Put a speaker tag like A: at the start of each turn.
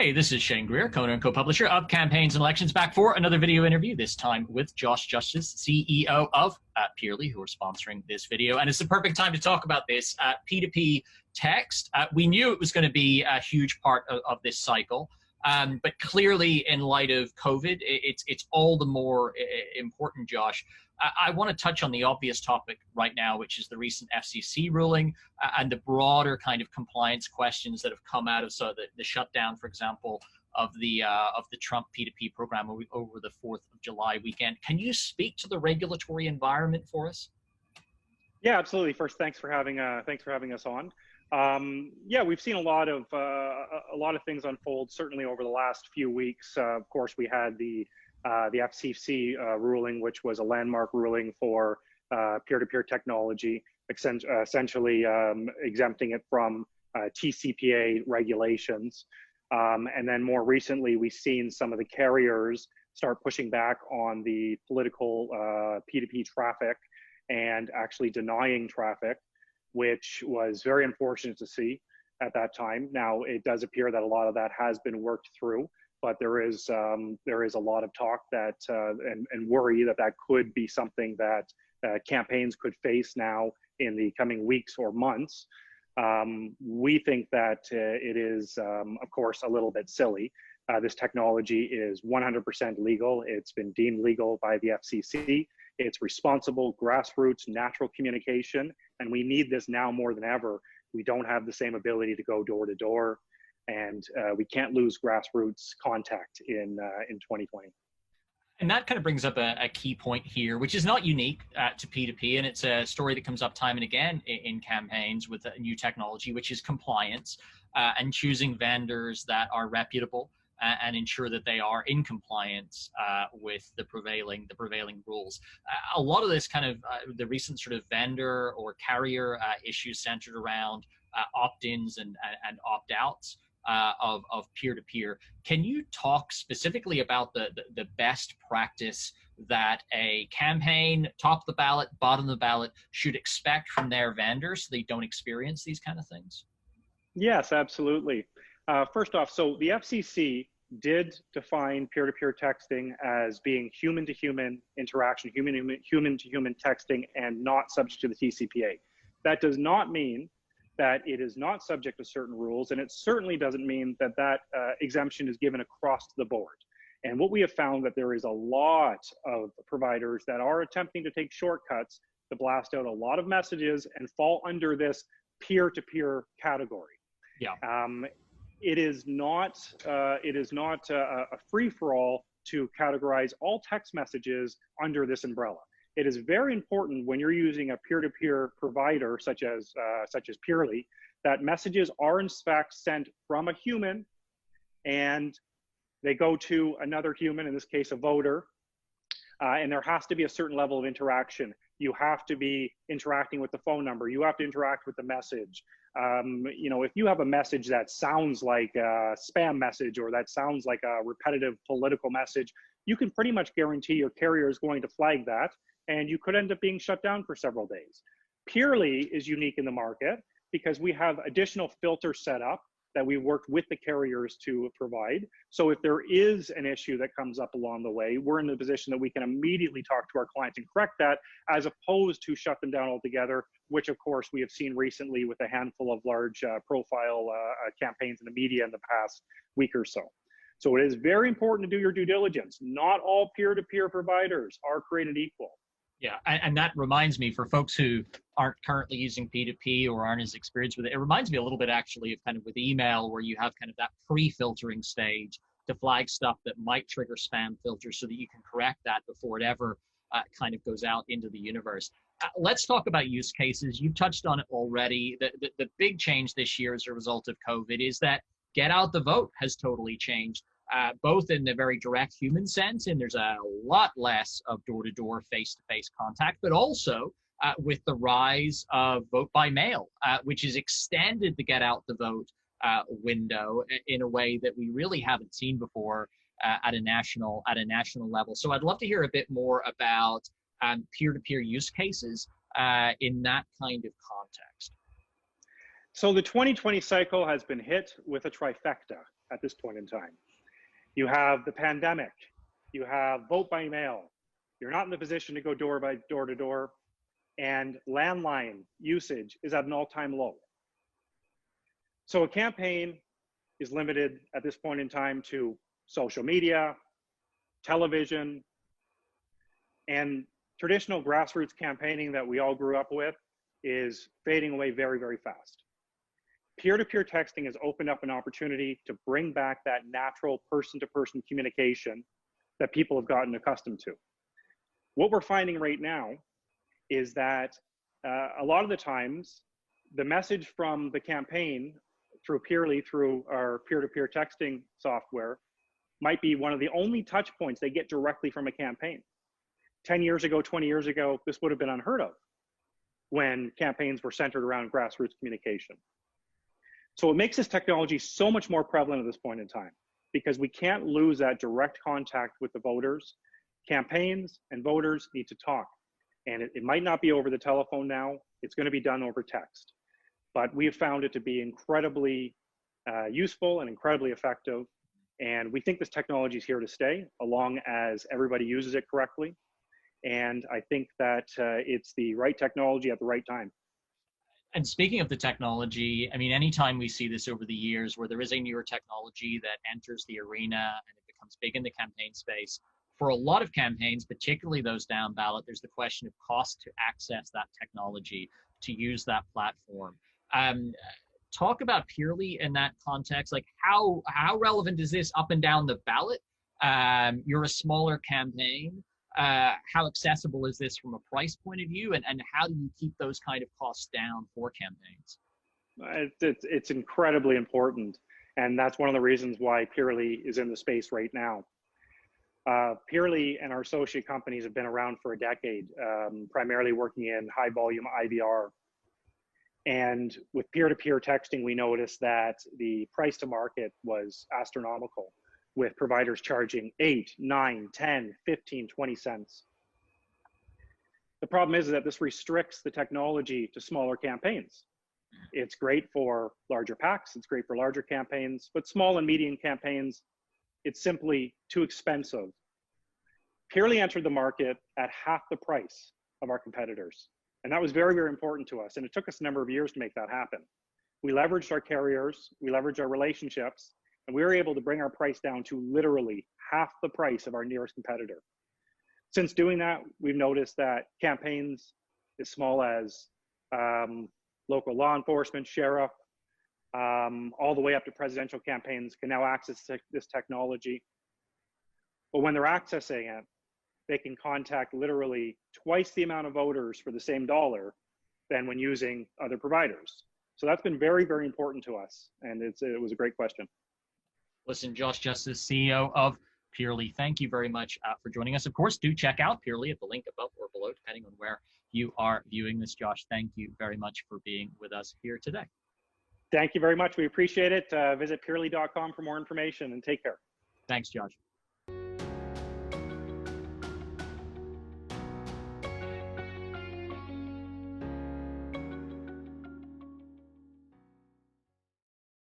A: Hey, this is Shane Greer, co-owner and co-publisher of Campaigns and Elections, back for another video interview, this time with Josh Justice, CEO of Peerly, who are sponsoring this video. And it's the perfect time to talk about this P2P text. We knew it was going to be a huge part of this cycle, but clearly in light of COVID, it's all the more important, Josh. I want to touch on the obvious topic right now, which is the recent FCC ruling and the broader kind of compliance questions that have come out of the shutdown, for example, of the Trump P2P program over the 4th of July weekend. Can you speak to the regulatory environment for us?
B: Yeah, absolutely. First, thanks for having us on. Yeah, we've seen a lot of things unfold certainly over the last few weeks. Of course, we had the FCC ruling, which was a landmark ruling for peer-to-peer technology, essentially exempting it from TCPA regulations. And then more recently, we've seen some of the carriers start pushing back on the political P2P traffic and actually denying traffic, which was very unfortunate to see at that time. Now, it does appear that a lot of that has been worked through, but there is a lot of talk that and worry that could be something that campaigns could face now in the coming weeks or months. We think that it is, of course, a little bit silly. This technology is 100% legal. It's been deemed legal by the FCC. It's responsible, grassroots, natural communication, and we need this now more than ever. We don't have the same ability to go door to door, and we can't lose grassroots contact in 2020.
A: And that kind of brings up a key point here, which is not unique to P2P, and it's a story that comes up time and again in campaigns with new technology, which is compliance and choosing vendors that are reputable and ensure that they are in compliance with the prevailing rules. A lot of this kind of the recent sort of vendor or carrier issues centered around opt-ins and opt-outs of peer-to-peer. Can you talk specifically about the best practice that a campaign, top of the ballot, bottom of the ballot, should expect from their vendors so they don't experience these kind of things?
B: Yes, absolutely. First off, so the FCC did define peer-to-peer texting as being human-to-human interaction, human-to-human texting, and not subject to the TCPA. That does not mean that it is not subject to certain rules, and it certainly doesn't mean that exemption is given across the board. And what we have found that there is a lot of providers that are attempting to take shortcuts to blast out a lot of messages and fall under this peer-to-peer category.
A: Yeah.
B: It is not a free-for-all to categorize all text messages under this umbrella. It is very important when you're using a peer-to-peer provider such as Peerly that messages are in fact sent from a human and they go to another human, in this case a voter, and there has to be a certain level of interaction. You have to be interacting with the phone number. You have to interact with the message. You know, if you have a message that sounds like a spam message or that sounds like a repetitive political message, you can pretty much guarantee your carrier is going to flag that, and you could end up being shut down for several days. Peerly is unique in the market because we have additional filters set up that we worked with the carriers to provide. So if there is an issue that comes up along the way, we're in the position that we can immediately talk to our clients and correct that, as opposed to shut them down altogether, which of course we have seen recently with a handful of large profile campaigns in the media in the past week or so. So it is very important to do your due diligence. Not all peer-to-peer providers are created equal.
A: Yeah, and that reminds me, for folks who aren't currently using P2P or aren't as experienced with it, it reminds me a little bit actually of kind of with email, where you have kind of that pre-filtering stage to flag stuff that might trigger spam filters so that you can correct that before it ever kind of goes out into the universe. Let's talk about use cases. You've touched on it already. The big change this year as a result of COVID is that get out the vote has totally changed. Both in the very direct human sense, and there's a lot less of door-to-door, face-to-face contact, but also with the rise of vote by mail, which has extended the get out the vote window in a way that we really haven't seen before at a national level. So I'd love to hear a bit more about peer-to-peer use cases in that kind of context.
B: So the 2020 cycle has been hit with a trifecta. at this point in time. You have the pandemic, you have vote by mail, you're not in the position to go door to door, and landline usage is at an all-time low. So a campaign is limited at this point in time to social media, television, and traditional grassroots campaigning that we all grew up with is fading away very, very fast. Peer-to-peer texting has opened up an opportunity to bring back that natural person-to-person communication that people have gotten accustomed to. What we're finding right now is that a lot of the times, the message from the campaign through Peerly, through our peer-to-peer texting software, might be one of the only touch points they get directly from a campaign. 10 years ago, 20 years ago, this would have been unheard of when campaigns were centered around grassroots communication. So it makes this technology so much more prevalent at this point in time, because we can't lose that direct contact with the voters. Campaigns and voters need to talk. And it might not be over the telephone now, it's going to be done over text. But we have found it to be incredibly useful and incredibly effective. And we think this technology is here to stay, as long as everybody uses it correctly. And I think that it's the right technology at the right time.
A: And speaking of the technology, I mean, anytime we see this over the years where there is a newer technology that enters the arena and it becomes big in the campaign space, for a lot of campaigns, particularly those down ballot, there's the question of cost to access that technology, to use that platform. Talk about Peerly in that context. Like, how relevant is this up and down the ballot? You're a smaller campaign. How accessible is this from a price point of view, and how do you keep those kind of costs down for campaigns?
B: It's incredibly important, and that's one of the reasons why Peerly is in the space right now. Peerly and our associate companies have been around for a decade, primarily working in high volume IVR. And with peer-to-peer texting, we noticed that the price to market was astronomical, with providers charging 8, 9, 10, 15, 20 cents. The problem is that this restricts the technology to smaller campaigns. It's great for larger PACs, it's great for larger campaigns, but small and medium campaigns, it's simply too expensive. Peerly entered the market at half the price of our competitors. And that was very, very important to us. And it took us a number of years to make that happen. We leveraged our carriers, we leveraged our relationships, and we were able to bring our price down to literally half the price of our nearest competitor. Since doing that, we've noticed that campaigns as small as local law enforcement, sheriff, all the way up to presidential campaigns can now access this technology. But when they're accessing it, they can contact literally twice the amount of voters for the same dollar than when using other providers. So that's been very, very important to us. And it was a great question.
A: Listen, Josh Justice, CEO of Peerly, thank you very much for joining us. Of course, do check out Peerly at the link above or below, depending on where you are viewing this. Josh, thank you very much for being with us here today.
B: Thank you very much. We appreciate it. Visit peerly.com for more information, and take care.
A: Thanks, Josh.